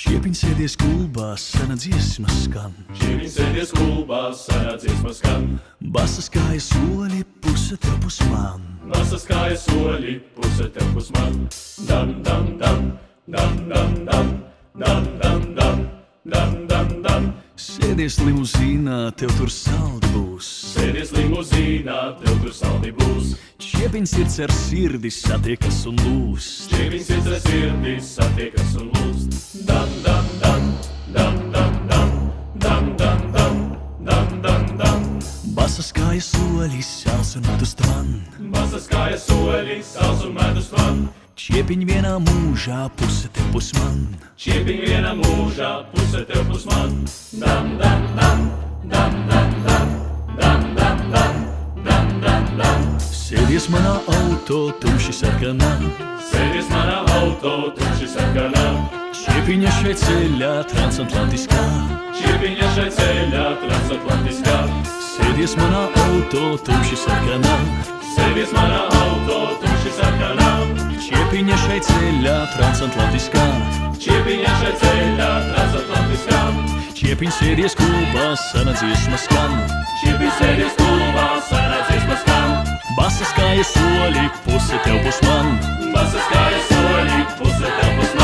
Čiepiņš sēdies kulbā, sena dziesma skan. Čiepiņš sēdies kulbā, sena dziesma skan. Basas kājas soļi, puse tev pus man. Basas kājas soļi, puse tev pus man. Dan, dan, dan, dan, dan, dan, dan, dan, dan, dan, dan, dan. Sēdies limuzīnā, tev tur saldi būs. Sēdies limuzīnā, tev tur saldi būs. Čiepiņš sirds ar sirdi satiekas un lūst. Čiepiņš sirds ar sirdi satiekas un lūst. Dan, dan, dan, dan, dan, dan, dan, dan, dan, dan, dan, dan. Basas kājas soļi, sāls un medus tvan. Basas kājas soļi, sāls un medus tvan. Čiepiņ vienā mūžā, puse tev pus man. Čiepiņ vienā mūžā, puse tev pus man. Dan, dan, dan, dan, dan, dan, dan, dan, dan, dan, dan, dan. Sēdies manā auto, tumši sarkanā. Sēdies manā auto, tumši sarkanā. Čiepiņa šeit ceļā, transatlantiskā. Čiepiņa šeit ceļā, transatlantiskā. Sēdies manā auto, tumši sarkanā. Sēdies manā auto, tumši sarkanā. Čiepiņa šeit ceļā, transatlantiskā. Čiepiņa šeit ceļā, transatlantiskā. Čiepiņš sēdies kulbā, sena dziesma skan. Čiepiņš sēdies kulbā, sena dziesma skan. Basas kājas soļi, puse tev pus man. Basas kājas soļi, puse tev pus man.